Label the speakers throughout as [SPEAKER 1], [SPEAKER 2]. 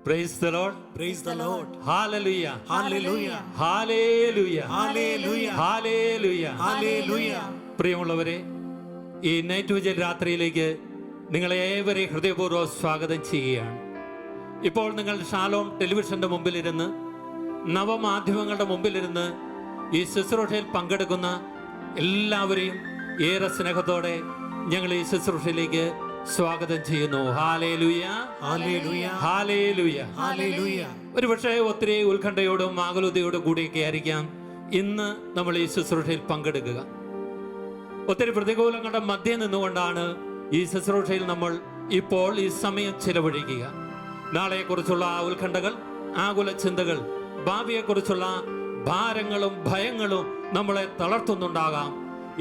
[SPEAKER 1] Praise the Lord.
[SPEAKER 2] Praise the Lord.
[SPEAKER 1] Hallelujah.
[SPEAKER 2] Hallelujah.
[SPEAKER 1] Hallelujah.
[SPEAKER 2] Hallelujah.
[SPEAKER 1] Hallelujah.
[SPEAKER 2] Hallelujah.
[SPEAKER 1] പ്രിയമുള്ളവരെ, ഈ night vigil രാത്രിയിലേക്ക് നിങ്ങളെ ഏവരെയും ഹൃദയപൂർവ്വം സ്വാഗതം ചെയ്യുകയാണ്. ഇപ്പോൾ നിങ്ങൾ ഷാലോം ടെലിവിഷന്റെ മുമ്പിലിരുന്ന്, നവമാധ്യമങ്ങളുടെ മുമ്പിലിരുന്ന് ഈ ശുശ്രൂഷയിൽ പങ്കെടുക്കുന്ന എല്ലാവരെയും ഏറെ സ്നേഹത്തോടെ ഞങ്ങൾ ഈ ശുശ്രൂഷയിലേക്ക് സ്വാഗതം ചെയ്യുന്നു. Hallelujah,
[SPEAKER 2] hallelujah,
[SPEAKER 1] hallelujah,
[SPEAKER 2] hallelujah.
[SPEAKER 1] ഒരുപക്ഷെ ഒത്തിരി ഉത്കണ്ഠയോടും ആകുലതയോടും കൂടിയൊക്കെ ആയിരിക്കാം ഇന്ന് നമ്മൾ ഈ ശുശ്രൂഷയിൽ പങ്കെടുക്കുക. ഒത്തിരി പ്രതികൂലങ്ങളുടെ മധ്യേ നിന്നുകൊണ്ടാണ് ഈ ശുശ്രൂഷയിൽ നമ്മൾ ഇപ്പോൾ ഈ സമയം ചിലവഴിക്കുക. നാളെക്കുറിച്ചുള്ള ഉത്കണ്ഠകൾ, ആകുല ചിന്തകൾ, ഭാവിയെക്കുറിച്ചുള്ള ഭാരങ്ങളും ഭയങ്ങളും നമ്മളെ തളർത്തുന്നുണ്ടാകാം.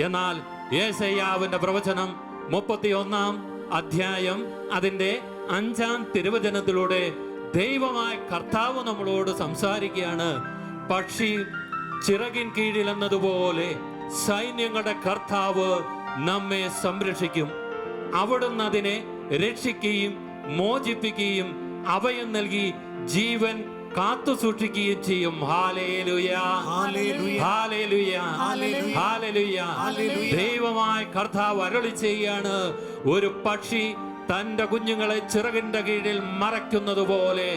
[SPEAKER 1] എന്നാൽ യെശയ്യാവിന്റെ പ്രവചനം 31-ാം അധ്യായം അതിന്റെ 5-ാം തിരുവചനത്തിലൂടെ ദൈവമായ കർത്താവ് നമ്മളോട് സംസാരിക്കുകയാണ്. പക്ഷി ചിറകിൻ കീഴിൽ എന്നതുപോലെ സൈന്യങ്ങളുടെ കർത്താവ് നമ്മെ സംരക്ഷിക്കും. അവിടുന്ന് അതിനെ രക്ഷിക്കുകയും മോചിപ്പിക്കുകയും അഭയം നൽകി ജീവൻ കാത്തു സൂക്ഷിക്കുകയും ചെയ്യും. Hallelujah,
[SPEAKER 2] hallelujah,
[SPEAKER 1] hallelujah, hallelujah. ദൈവമായ കർത്താവ് അരുളി ചെയ്യാണ്, ഒരു പക്ഷി തന്റെ കുഞ്ഞുങ്ങളെ ചിറകിന്റെ കീഴിൽ മറയ്ക്കുന്നത് പോലെ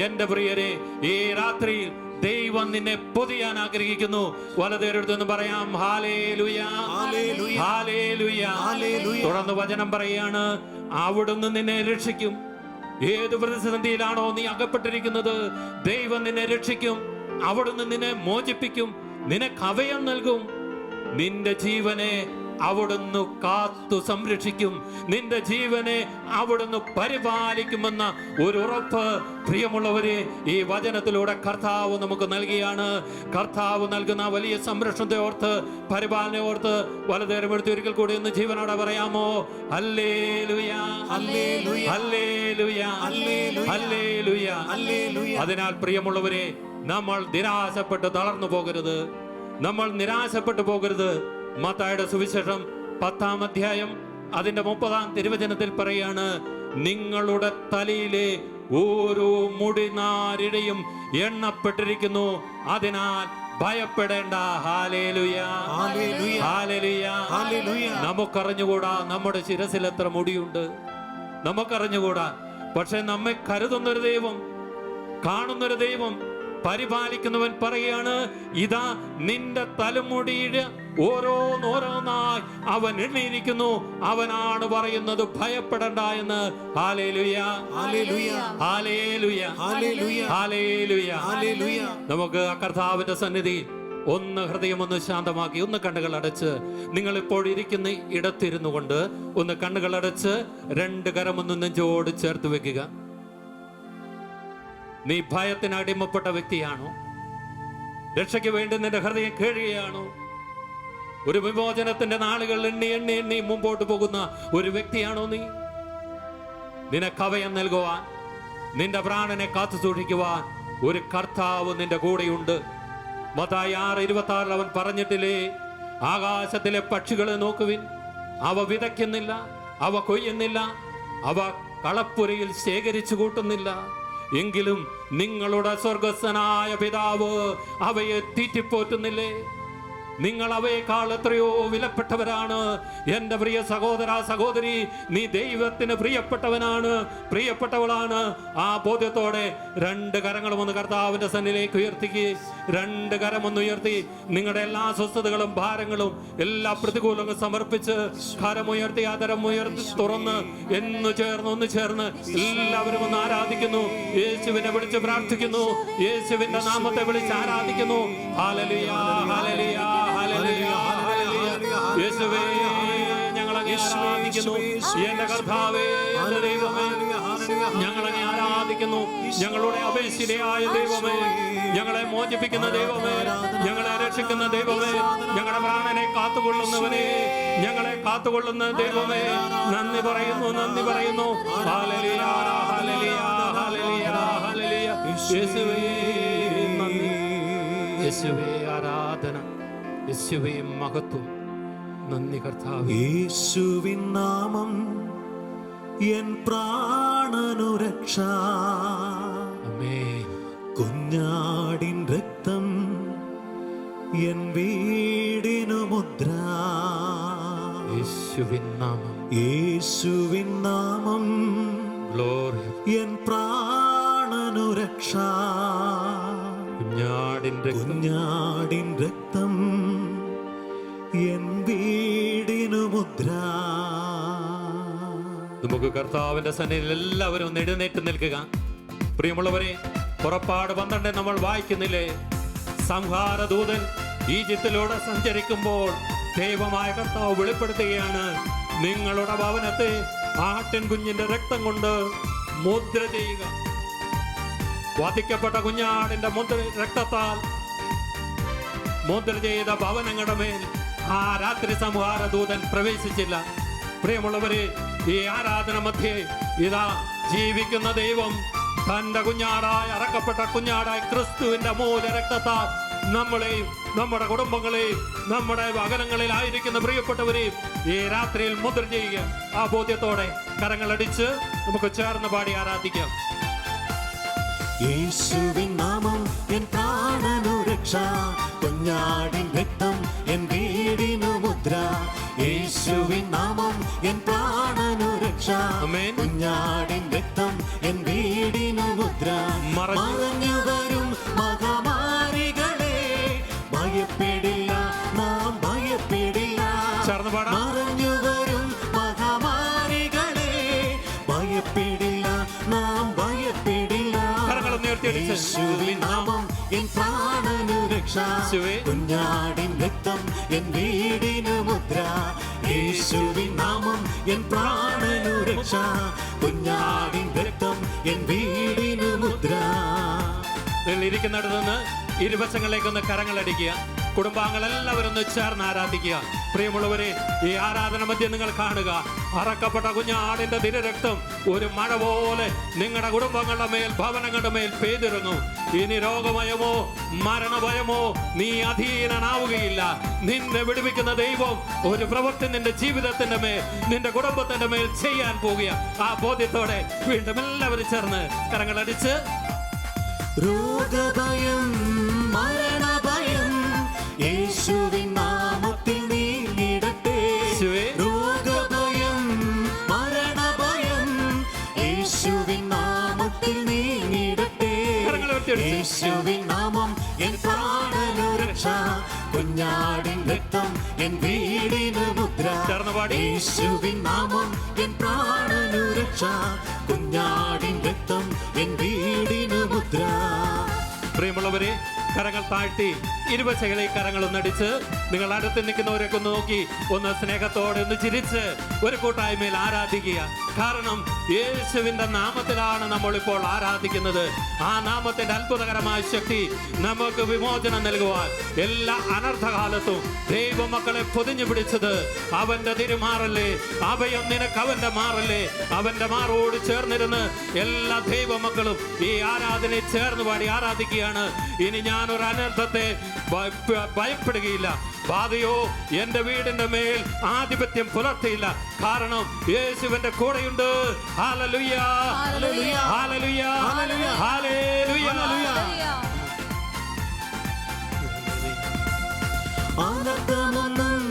[SPEAKER 1] എന്റെ പ്രിയരെ, ഈ രാത്രിയിൽ ദൈവം നിന്നെ പൊതിയാൻ ആഗ്രഹിക്കുന്നു. വലതുകരടുത്തെന്ന് പറയാം ഹല്ലേലൂയ, ഹല്ലേലൂയ. തുടർന്ന് വചനം പറയാണ്, അവിടുന്ന് നിന്നെ രക്ഷിക്കും. ഏത് പ്രതിസന്ധിയിലാണോ നീ അകപ്പെട്ടിരിക്കുന്നത്, ദൈവം നിന്നെ രക്ഷിക്കും. അവിടുന്ന് നിന്നെ മോചിപ്പിക്കും, നിനക്ക് അഭയം നൽകും. നിന്റെ ജീവനെ അവിടുന്ന് കാത്തു സംരക്ഷിക്കും, നിന്റെ ജീവനെ അവിടുന്ന് പരിപാലിക്കുമെന്ന ഒരു ഉറപ്പ് പ്രിയമുള്ളവരെ ഈ വചനത്തിലൂടെ കർത്താവ് നമുക്ക് നൽകിയാണ്. കർത്താവ് നൽകുന്ന വലിയ സംരക്ഷണത്തെ ഓർത്ത്, പരിപാലനയെ ഓർത്ത് വലതുകരമെടുത്ത് ഒരിക്കൽ കൂടി ഒന്ന് ജീവനോടെ പറയാമോ? Hallelujah, hallelujah, hallelujah, hallelujah. അതിനാൽ പ്രിയമുള്ളവരെ, നമ്മൾ നിരാശപ്പെട്ട് തളർന്നു പോകരുത്, നമ്മൾ നിരാശപ്പെട്ടു പോകരുത്. മത്തായിയുടെ സുവിശേഷം 10-ാം അധ്യായം അതിന്റെ 30-ാം തിരുവചനത്തിൽ പറയാണ്, നിങ്ങളുടെ തലയിലെ ഓരോ മുടിനാരിഴയും എണ്ണപ്പെട്ടിരിക്കുന്നു, അതിനാൽ ഭയപ്പെടേണ്ട. Hallelujah, hallelujah, hallelujah. നമുക്കറിഞ്ഞുകൂടാ നമ്മുടെ ശിരസിൽ എത്ര മുടിയുണ്ട്, നമുക്കറിഞ്ഞുകൂടാ. പക്ഷെ നമ്മെ കരുതുന്നൊരു ദൈവം, കാണുന്നൊരു ദൈവം, പരിപാലിക്കുന്നവൻ പറയാണ്, ഇതാ നിന്റെ തലമുടിയുടെ ഓരോന്നോരോന്നായി അവൻ എണ്ണിയിരിക്കുന്നു, അവനാണ് പറയുന്നത് ഭയപ്പെടണ്ട എന്ന്. Hallelujah, hallelujah, hallelujah, hallelujah, hallelujah. നമുക്ക് ആ കർത്താവിന്റെ സന്നിധി ഒന്ന് ഹൃദയം ഒന്ന് ശാന്തമാക്കി, ഒന്ന് കണ്ണുകൾ അടച്ച്, നിങ്ങൾ ഇപ്പോൾ ഇരിക്കുന്ന ഇടത്തിരുന്നു കൊണ്ട് ഒന്ന് കണ്ണുകൾ അടച്ച് 2 കരമൊന്ന് നെഞ്ചോട് ചേർത്ത് വെക്കുക. നീ ഭയത്തിന് അടിമപ്പെട്ട വ്യക്തിയാണോ? രക്ഷയ്ക്ക് വേണ്ടി നിന്റെ ഹൃദയം കേഴുകയാണോ? ഒരു വിമോചനത്തിന്റെ നാളുകൾ എണ്ണി എണ്ണി എണ്ണി മുമ്പോട്ട് പോകുന്ന ഒരു വ്യക്തിയാണോ നീ? നിനക്ക് അഭയം നൽകുവാൻ, നിന്റെ പ്രാണനെ കാത്തു സൂക്ഷിക്കുവാൻ ഒരു കർത്താവ് നിന്റെ കൂടെയുണ്ട്. മത്തായി 6:26 അവൻ പറഞ്ഞിട്ടില്ലേ, ആകാശത്തിലെ പക്ഷികളെ നോക്കുവിൻ, അവ വിതയ്ക്കുന്നില്ല, അവ കൊയ്യുന്നില്ല, അവ കളപ്പുരയിൽ ശേഖരിച്ചു കൂട്ടുന്നില്ല, എങ്കിലും നിങ്ങളുടെ സ്വർഗസ്ഥനായ പിതാവ് അവയെ തീറ്റിപ്പോറ്റുന്നില്ലേ? നിങ്ങൾ അവയേക്കാൾ എത്രയോ വിലപ്പെട്ടവരാണ്. എന്റെ പ്രിയ സഹോദര സഹോദരി, നീ ദൈവത്തിന് പ്രിയപ്പെട്ടവനാണ്, പ്രിയപ്പെട്ടവളാണ്. ആ ബോധ്യത്തോടെ 2 കരങ്ങളും ഒന്ന് കർത്താവിന്റെ സന്നിധിയിലേക്ക് ഉയർത്തിക്കുക. 2 കരമൊന്ന് ഉയർത്തി നിങ്ങളുടെ എല്ലാ അസ്വസ്ഥതകളും ഭാരങ്ങളും എല്ലാ പ്രതികൂലങ്ങളും സമർപ്പിച്ച് കരമുയർത്തി ആദരം ഉയർത്തി തുറന്ന് ഒന്ന് ചേർന്ന് എല്ലാവരും ഒന്ന് ആരാധിക്കുന്നു. യേശുവിനെ വിളിച്ച് പ്രാർത്ഥിക്കുന്നു, യേശുവിന്റെ നാമത്തെ വിളിച്ച് ആരാധിക്കുന്നു. Hallelujah, hallelujah, hallelujah, hallelujah. യേശുവേ, ഞങ്ങൾ അങ്ങേ ആരാധിക്കുന്നു. എന്റെ കർത്താവേ, എന്റെ ദൈവമേ, ഞങ്ങൾ അങ്ങേ ആരാധിക്കുന്നു. ഞങ്ങളുടെ അപേക്ഷിതയായ ദൈവമേ, ഞങ്ങളെ മോചിപ്പിക്കുന്ന ദൈവമേ, ഞങ്ങളെ രക്ഷിക്കുന്ന ദൈവമേ, ഞങ്ങളുടെ പ്രാണനെ കാത്തുകൊള്ളുന്നവനെ, ഞങ്ങളെ കാത്തുകൊള്ളുന്ന ദൈവമേ, നന്ദി പറയുന്നു, നന്ദി പറയുന്നു. Hallelujah, hallelujah, hallelujah, hallelujah. യേശുവേ നന്ദി, യേശുവേ ആരാധന, യേശുവേ മഹത്വം. നന്ദി കർത്താവേ.
[SPEAKER 2] യേശുവിൻ നാമം എൻ പ്രാണനുരക്ഷ,
[SPEAKER 1] ആമേൻ.
[SPEAKER 2] കുഞ്ഞാടിൻ രക്തം എൻ വീടിനു മുദ്ര.
[SPEAKER 1] യേശുവിൻ നാമം.
[SPEAKER 2] യേശുവിൻ നാമം
[SPEAKER 1] ഗ്ലോറി.
[SPEAKER 2] എൻ പ്രാണനു രക്ഷ. കുഞ്ഞാടിൻ രക്തം എൻ വീടിനു മുദ്ര.
[SPEAKER 1] നമുക്ക് കർത്താവിന്റെ സന്നിധിയിൽ എല്ലാവരും ഒന്ന് എഴുന്നേറ്റ് നിൽക്കുക. പ്രിയമുള്ളവരെ, പുറപ്പാട് 12 നമ്മൾ വായിക്കുന്നില്ലേ? സംഹാരദൂതൻ ഈജിപ്തിലൂടെ സഞ്ചരിക്കുമ്പോൾ ദൈവമായ കർത്താവ് വെളിപ്പെടുത്തുകയാണ്, നിങ്ങളുടെ ഭവനത്തെ ആട്ടിൻകുഞ്ഞിന്റെ രക്തം കൊണ്ട് മുദ്ര ചെയ്യുക. വധിക്കപ്പെട്ട കുഞ്ഞാടിന്റെ രക്തത്താൽ മുദ്ര ചെയ്ത ഭവനങ്ങളുടെ മേൽ ആ രാത്രി സംഹാരദൂതൻ പ്രവേശിച്ചില്ല. പ്രിയമുള്ളവരെ, ഈ ആരാധന മധ്യേ ഇതാ ജീവിക്കുന്ന ദൈവം തന്റെ കുഞ്ഞാടായി, അറക്കപ്പെട്ട കുഞ്ഞാടായി ക്രിസ്തുവിന്റെ മൂല രക്തത്താൽ നമ്മളെയും നമ്മുടെ കുടുംബങ്ങളെയും നമ്മുടെ അകലങ്ങളിലായിരിക്കുന്ന പ്രിയപ്പെട്ടവരെയും ഈ രാത്രിയിൽ മുദ്ര ചെയ്യുക. ആ ബോധ്യത്തോടെ കരങ്ങളടിച്ച് നമുക്ക് ചേർന്ന് പാടി ആരാധിക്കാം.
[SPEAKER 2] യേശുവിൻ നാമം എൻ പ്രാണനു രക്ഷ. കുഞ്ഞാടിൻ രക്തം എൻ വീടിനു മുദ്ര. യേശുവിൻ നാമം എൻ പ്രാണനു രക്ഷ. കുഞ്ഞാടിൻ രക്തം എൻ വീടിനു മുദ്ര. മറഞ്ഞു വരും മഹാമാരികളെ ഭയപ്പെടില്ല, നാം ഭയപ്പെടില്ല. മറഞ്ഞു വരും മഹാമാരികളെ ഭയപ്പെടില്ല, നാം ഭയപ്പെടില്ല. യേശുവിൻ നാമം എൻ പ്രാണനു രക്ഷ. കുഞ്ഞാടിൻ രക്തം എൻ വീടിനു മുദ്ര. യേശുവിൻ നാമം എൻ പ്രാണനു രക്ഷ. കുഞ്ഞാടിൻ രക്തം എൻ വീടിനു മുദ്ര.
[SPEAKER 1] ഇരിക്കുന്നിടത്ത് നിന്ന് ഇരുവശങ്ങളിലേക്കൊന്ന് കരങ്ങളടിക്കുക. കുടുംബാംഗങ്ങളെല്ലാവരും ഒന്ന് ചേർന്ന് ആരാധിക്കുക. പ്രിയമുള്ളവരെ, ഈ ആരാധന മധ്യം നിങ്ങൾ കാണുക, അറക്കപ്പെട്ട കുഞ്ഞാടിന്റെ ദിനരക്തം ഒരു മഴ പോലെ നിങ്ങളുടെ കുടുംബങ്ങളുടെ മേൽ, ഭവനങ്ങളുടെ മേൽ പെയ്തിറങ്ങും. ഇനി രോഗഭയമോ മരണഭയമോ നീ അധീനനാവുകയില്ല. നിന്നെ വിടുവിക്കുന്ന ദൈവം ഒരു പ്രവൃത്തി നിന്റെ ജീവിതത്തിന്റെ മേൽ, നിന്റെ കുടുംബത്തിന്റെ മേൽ ചെയ്യാൻ പോകുക. ആ ബോധ്യത്തോടെ വീണ്ടും എല്ലാവരും ചേർന്ന് കരങ്ങളടിച്ച്
[SPEAKER 2] രോഗഭയം മരണഭയം യേശുവിൻ നാമത്തിൽ നീങ്ങിടട്ടെ. രോഗഭയം മരണഭയം യേശുവിൻ നാമത്തിൽ നീങ്ങിടട്ടെ. യേശുവിൻ നാമം എൻ പ്രാണനു രക്ഷ. കുഞ്ഞാടിൻ രക്തം എൻ വീടിനു മുദ്ര. യേശുവിൻ നാമം എൻ പ്രാണനു രക്ഷ. കുഞ്ഞാടിൻ രക്തം എൻ വീടിനു മുദ്ര.
[SPEAKER 1] പ്രിയമുള്ളവരെ, കരങ്ങൾ താഴ്ത്തി ഇരുവശകളെ കരങ്ങളൊന്നടിച്ച് നിങ്ങൾ അടുത്ത് നിൽക്കുന്നവരൊക്കെ ഒന്ന് നോക്കി ഒന്ന് സ്നേഹത്തോടെ ഒന്ന് ചിരിച്ച് ഒരു കൂട്ടായ്മയിൽ ആരാധിക്കുക. കാരണം യേശുവിന്റെ നാമത്തിലാണ് നമ്മൾ ഇപ്പോൾ ആരാധിക്കുന്നത്. ആ നാമത്തിന്റെ അത്ഭുതകരമായ ശക്തി നമുക്ക് വിമോചനം നൽകുവാൻ എല്ലാ അനർത്ഥകാലത്തും ദൈവമക്കളെ പൊതിഞ്ഞു പിടിച്ചത് അവന്റെ തിരുമാറല്ലേ. അഭയം നിനക്ക് അവന്റെ മാറല്ലേ. അവന്റെ മാറോട് ചേർന്നിരുന്ന് എല്ലാ ദൈവമക്കളും ഈ ആരാധനയെ ചേർന്ന് പാടി ആരാധിക്കുകയാണ്. ഇനി ഞാനൊരു അനർത്ഥത്തെ ഭയപ്പെടുകയില്ല. ബാധയോ എന്റെ വീടിന്റെ മേൽ ആധിപത്യം പുലർത്തിയില്ല. കാരണം യേശുവിന്റെ കൂടെയുണ്ട്. Hallelujah, hallelujah, hallelujah, hallelujah.
[SPEAKER 2] അനർത്ഥമൊന്നും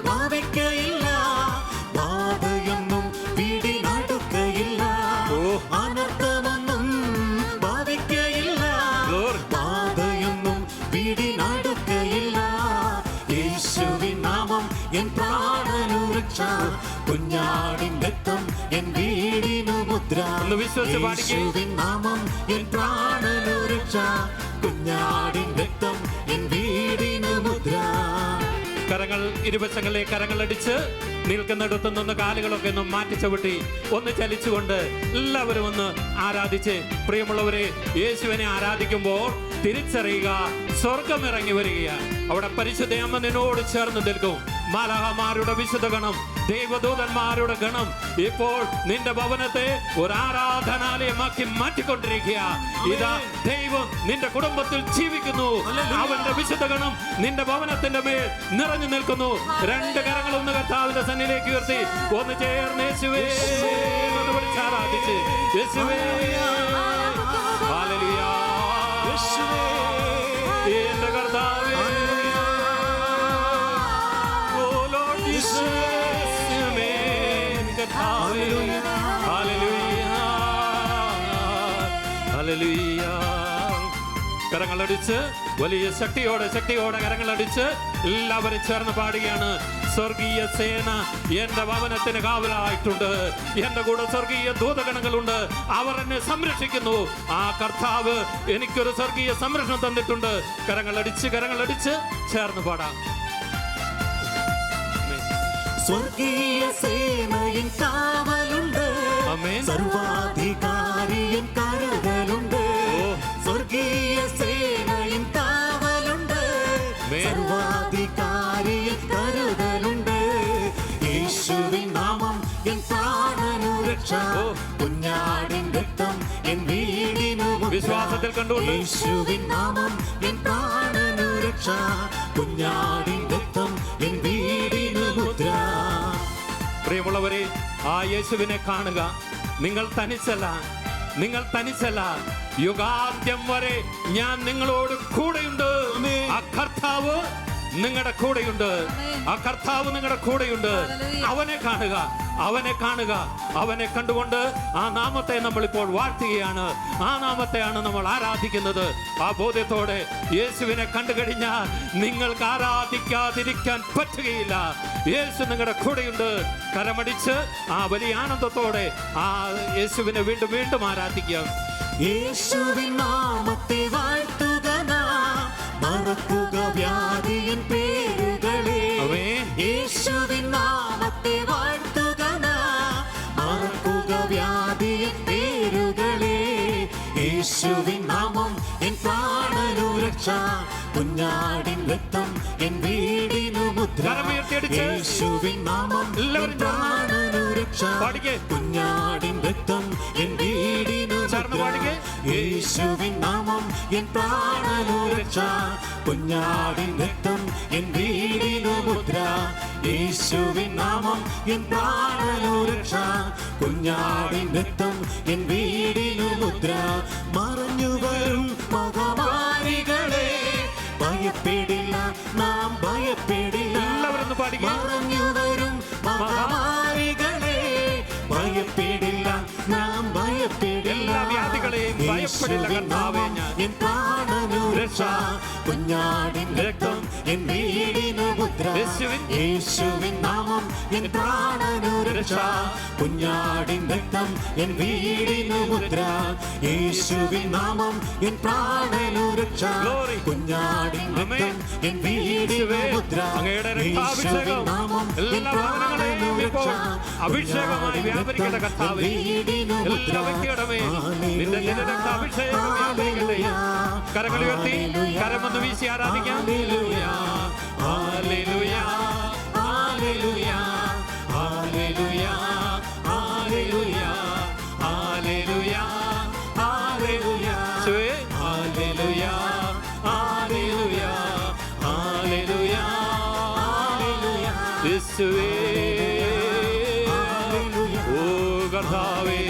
[SPEAKER 2] ഭാവിക്കയില്ല, ബാധയൊന്നും വീടിനടുക്കയില്ല. അനർത്ഥമൊന്നും ഭാവിക്കയില്ല, ബാധയൊന്നും വീടിനടുക്കയില്ല. യേശുവിൻ നാമം എൻ പ്രാണനു രക്ഷ. കുഞ്ഞാടിൻ രക്തം എൻ വീടിനു മുദ്ര. യേശുവിൻ നാമം എൻ പ്രാണനു രക്ഷ. കുഞ്ഞാടിൻ രക്തം എൻ വീടിനു മുദ്ര.
[SPEAKER 1] കരങ്ങൾ ഇരുവശങ്ങളിലെ കരങ്ങളടിച്ച് നിൽക്കുന്നിടത്തു നിന്ന് കാലുകളൊക്കെ ഒന്ന് മാറ്റി ചവിട്ടി ഒന്ന് ചലിച്ചുകൊണ്ട് എല്ലാവരും ഒന്ന് ആരാധിച്ച്. പ്രിയമുള്ളവരെ, യേശുവിനെ ആരാധിക്കുമ്പോൾ തിരിച്ചറിയുക, സ്വർഗം ഇറങ്ങി വരികയാണ്. അവിടെ പരിശുദ്ധ അമ്മ നിന്നോട് ചേർന്ന് നിൽക്കും. മാലാഖമാരുടെ വിശുദ്ധ ഗണം, ദൈവദൂതന്മാരുടെ ഗണം ഇപ്പോൾ നിന്റെ ഭവനത്തെ ഒരു ആരാധനാലയമാക്കി മാറ്റിക്കൊണ്ടിരിക്കുക. ഇതാ ദൈവം നിന്റെ കുടുംബത്തിൽ ജീവിക്കുന്നു. അവന്റെ വിശുദ്ധ ഗണം നിന്റെ ഭവനത്തിന്റെ മേൽ നിറഞ്ഞു നിൽക്കുന്നു. രണ്ട് കരങ്ങളൊന്ന് കർത്താവിന്റെ സന്നിധിയിലേക്ക് ഉയർത്തി ഒന്ന് ചേർന്ന് യേശുവേ എന്ന് വിളിച്ച് ആരാധിച്ച് യേശുവേ. ഹല്ലേലൂയ. ആമേൻ കർത്താവേ. ഹല്ലേലൂയ. ഹല്ലേലൂയ. കരങ്ങളടിച്ച് വലിയ ശക്തിയോടെ കരങ്ങളടിച്ച് എല്ലാവരും ചേർന്ന് പാടുകയാണ്. സ്വർഗീയ സേന എന്റെ ഭവനത്തിന് കാവലായിട്ടുണ്ട്. എന്റെ കൂടെ സ്വർഗീയ ദൂതഗണങ്ങളുണ്ട്. അവർ എന്നെ സംരക്ഷിക്കുന്നു. ആ കർത്താവ് എനിക്കൊരു സ്വർഗീയ സംരക്ഷണം തന്നിട്ടുണ്ട്. കരങ്ങളടിച്ച് ചേർന്ന് പാടാം.
[SPEAKER 2] സ്വർഗീയ സേനയിൻ കാവലുണ്ട്. സർവാധികാരിയും കരുതലുണ്ട്. സ്വർഗീയ സേനയിൻ കാവലുണ്ട്. സർവാധികാരിയും കരുതലുണ്ട്. യേശുവിൻ നാമം എൻ പ്രാണനു രക്ഷ. കുഞ്ഞാടിൻ രക്തം എൻ വീടിനു
[SPEAKER 1] വിശ്വാസത്തിൽ കണ്ടുകൊണ്ട്
[SPEAKER 2] യേശുവിൻ നാമം എൻ പ്രാണനു രക്ഷ. കുഞ്ഞാടിൻ രക്തം എൻ വീടിനു മുദ്ര.
[SPEAKER 1] പ്രിയമുള്ളവരെ, ആ യേശുവിനെ കാണുക. നിങ്ങൾ തനിച്ചല്ല. യുഗാന്ത്യം വരെ ഞാൻ നിങ്ങളോട് കൂടെയുണ്ട്. ആ കർത്താവ് നിങ്ങളുടെ കൂടെയുണ്ട്. അവനെ കാണുക. അവനെ കണ്ടുകൊണ്ട് ആ നാമത്തെ നമ്മൾ ഇപ്പോൾ വാഴ്ത്തുകയാണ്. ആ നാമത്തെയാണ് നമ്മൾ ആരാധിക്കുന്നത്. ആ ബോധ്യത്തോടെ യേശുവിനെ കണ്ടു കഴിഞ്ഞാൽ നിങ്ങൾക്ക് ആരാധിക്കാതിരിക്കാൻ പറ്റുകയില്ല. യേശു നിങ്ങളുടെ കൂടെയുണ്ട്. കരമടിച്ച് ആ വലിയ ആനന്ദത്തോടെ ആ യേശുവിനെ വീണ്ടും ആരാധിക്കാം.
[SPEAKER 2] യേശുവിൻ നാമത്തെ വാഴ്ത്തുക നാം. മറക്കുക വ്യാധിയൻ പേരുകളെ. യേശുവിൻ നാമത്തെ വാഴ്ത്തുക നാം. മറക്കുക വ്യാധിയൻ പേരുകളെ. യേശുവിൻ നാമം എൻ പ്രാണനു രക്ഷ. കുഞ്ഞാടിൻ രക്തം എൻ വീടിനു മുദ്ര. യേശുവിൻ നാമം എൻ പ്രാണനു രക്ഷ. കുഞ്ഞാടിൻ രക്തം എൻ വീടിനു മുദ്ര. യേശുവിൻ നാമം എൻ പ്രാണനു രക്ഷ. കുഞ്ഞാടിൻ രക്തം എൻ വീടിനു മുദ്ര. യേശുവിൻ നാമം എൻ പ്രാണനു രക്ഷ. കുഞ്ഞാടിൻ രക്തം എൻ വീടിനു മുദ്ര. മറഞ്ഞു വരും മഹാമാരികളെ ഭയപ്പെടില്ല, നാം ഭയപ്പെടില്ല. മറഞ്ഞു വരും മഹാമാരികളെ ഭയപ്പെടില്ല, നാം ഭയപ്പെടില്ല. യേശുവിൻ നാമം എൻ പ്രാണനു രക്ഷ. കുഞ്ഞാടിൻ രക്തം എൻ വീടിനു മുദ്ര. യേശുവിൻ നാമം എൻ പ്രാണനു രക്ഷ. കുഞ്ഞാടിൻ രക്തം എൻ വീടിനു മുദ്ര. യേശുവിൻ നാമം എൻ പ്രാണനു രക്ഷ. കുഞ്ഞാടിൻ രക്തം എൻ വീടിനു മുദ്ര. യേശുവിൻ നാമം എൻ പ്രാണനു രക്ഷ.
[SPEAKER 1] അഭിഷേകമായി വ്യാപരിക്കട്ടെ കർത്താവേ. എല്ലാ വ്യക്തിയുടെമേ നിന്റെ അഭിഷേകം വ്യാപരിക്കട്ടെ. കരങ്ങളുയർത്തി കരമൊന്ന് വീശി ആരാധിക്കാം. Hallelujah, hallelujah, hallelujah, hallelujah, hallelujah, hallelujah, hallelujah, hallelujah, hallelujah, hallelujah, hallelujah. യേശുവേ, ഓ കർത്താവേ,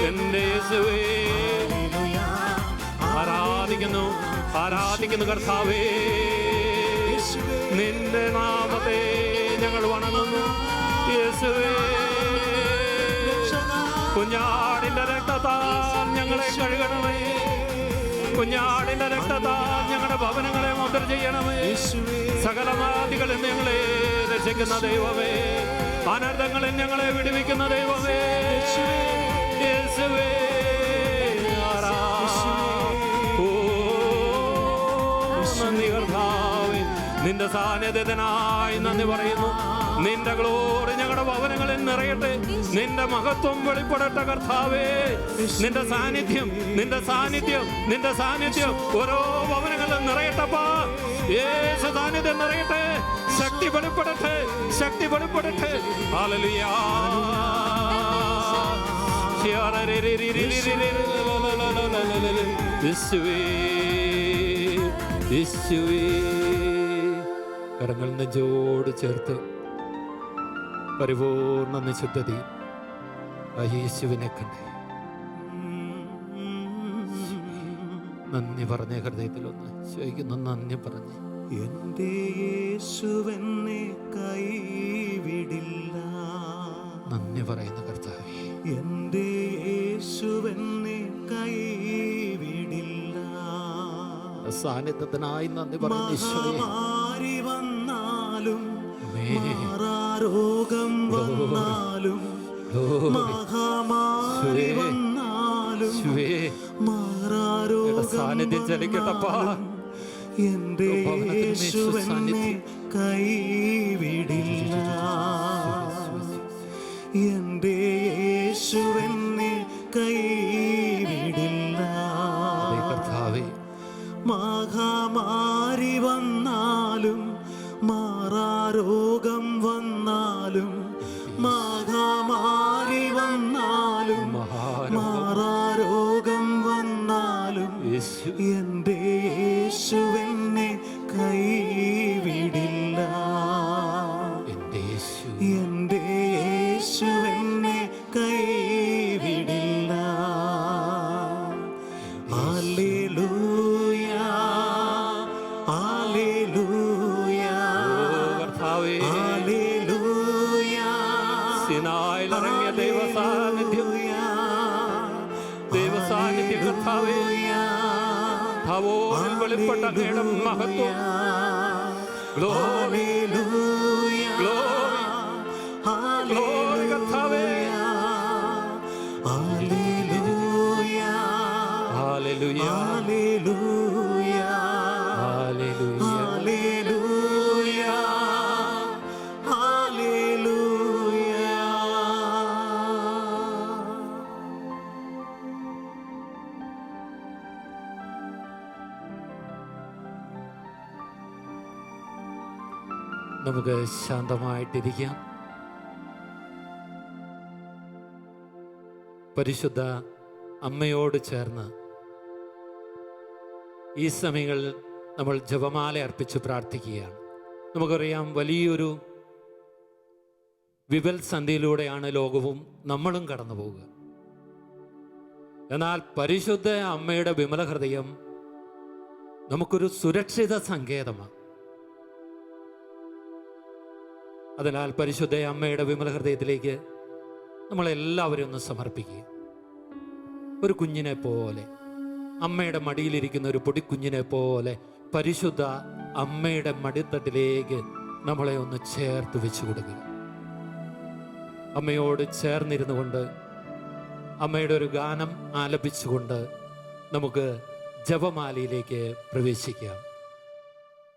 [SPEAKER 1] എന്റെ യേശുവേ, ആരാധിക്കുന്നു കർത്താവേ. നിന്റെ നാമത്തെ ഞങ്ങൾ വണങ്ങുന്നു യേശുവേ. കുഞ്ഞാടിന്റെ രക്തത്താൽ ഞങ്ങളെ കഴുകണമേ. കുഞ്ഞാടിന്റെ രക്തത്താൽ ഞങ്ങളുടെ ഭവനങ്ങളെ മുദ്ര ചെയ്യണമേ. സകലമാദികളിൽ ഞങ്ങളെ രക്ഷിക്കുന്ന ദൈവമേ, അനർത്ഥങ്ങളിൽ ഞങ്ങളെ വിടുവിക്കുന്ന ദൈവമേ യേശുവേ. നന്ദി കർത്താവേ, നിന്റെ സാന്നിധ്യത്തിനായി നന്ദി പറയുന്നു. നിന്റെ ഗ്ലോറി ഞങ്ങളുടെ ഭവനങ്ങളിൽ നിറയട്ടെ. നിന്റെ മഹത്വം വെളിപ്പെടട്ടെ കർത്താവേ. നിന്റെ സാന്നിധ്യം ഓരോ ഭവനങ്ങളിലും നിറയട്ടപ്പാ. യേശു സാന്നിധ്യം നിറയട്ടെ. ശക്തി വെളിപ്പെടട്ടെ. ഹല്ലേലൂയ. കരങ്ങൾ നെഞ്ചോട് ചേർത്ത് പരിപൂർണ നിശുദ്ധതയിൽ ആ യേശുവിനെ കണ്ട് നന്ദി പറഞ്ഞ ഹൃദയത്തിലൊന്ന് ചോദിക്കുന്നു. നന്ദി പറഞ്ഞ്
[SPEAKER 2] എന്റെ യേശുവെന്നെ കൈവിടില്ല.
[SPEAKER 1] നന്ദി പറയുന്ന കർത്താവേ,
[SPEAKER 2] എന്റെ യേശുവെന്നെ കൈവിടില്ല.
[SPEAKER 1] സാന്നിധ്യത്തിനായി നന്ദി പറയുന്ന ഈശോയെ,
[SPEAKER 2] മഹാമാരി വന്നാലും മാറാരോഗം വന്നാലും മഹാമാരി വന്നാലും മാറാരോഗം
[SPEAKER 1] സാന്നിധ്യം ചലിക്കട്ടപ്പാ.
[SPEAKER 2] എന്റെ യേശുവെന്നെ കൈവിടില്ല. എന്റെ യേശുവെന്നെ കൈവിടില്ല.
[SPEAKER 1] കർത്താവേ,
[SPEAKER 2] മഹാമാരി വന്നാലും മാറാരോഗം വന്നാലും മഹാമാരി വന്നാലും മാറാരോഗം വന്നാലും എന്റെ യേശുവെന്നെ കൈവിടില്ല. എന്റെ യേശുവെന്നെ കൈവിടില്ല. Hallelujah, hallelujah, hallelujah.
[SPEAKER 1] സിനായിൽ ഇറങ്ങിയ ദൈവസാന്നിധ്യം, ദൈവസാന്നിധ്യം കർത്താവേ, താവോരിൽ വെളിപ്പെട്ട അങ്ങയുടെ മഹത്വം. ഗ്ലോറി, ഗ്ലോറി, ഗ്ലോറി കർത്താവേ.
[SPEAKER 2] Hallelujah,
[SPEAKER 1] hallelujah,
[SPEAKER 2] hallelujah,
[SPEAKER 1] hallelujah. നമുക്ക് ശാന്തമായിട്ടിരിക്കാം. പരിശുദ്ധ അമ്മയോട് ചേർന്ന് ഈ സമയങ്ങളിൽ നമ്മൾ ജപമാല അർപ്പിച്ച് പ്രാർത്ഥിക്കുകയാണ്. നമുക്കറിയാം, വലിയൊരു വിപൽസന്ധിയിലൂടെയാണ് ലോകവും നമ്മളും കടന്നു പോവുക. എന്നാൽ പരിശുദ്ധ അമ്മയുടെ വിമല ഹൃദയം നമുക്കൊരു സുരക്ഷിത സങ്കേതമാണ്. അതിനാൽ പരിശുദ്ധ അമ്മയുടെ വിമല ഹൃദയത്തിലേക്ക് നമ്മളെല്ലാവരും ഒന്ന് സമർപ്പിക്കുക. ഒരു കുഞ്ഞിനെ പോലെ, അമ്മയുടെ മടിയിലിരിക്കുന്ന ഒരു പൊടിക്കുഞ്ഞിനെ പോലെ പരിശുദ്ധ അമ്മയുടെ മടിത്തട്ടിലേക്ക് നമ്മളെ ഒന്ന് ചേർത്ത് വെച്ചു കൊടുക്കുക. അമ്മയോട് ചേർന്നിരുന്നു കൊണ്ട്, അമ്മയുടെ ഒരു ഗാനം ആലപിച്ചുകൊണ്ട് നമുക്ക് ജപമാലയിലേക്ക് പ്രവേശിക്കാം.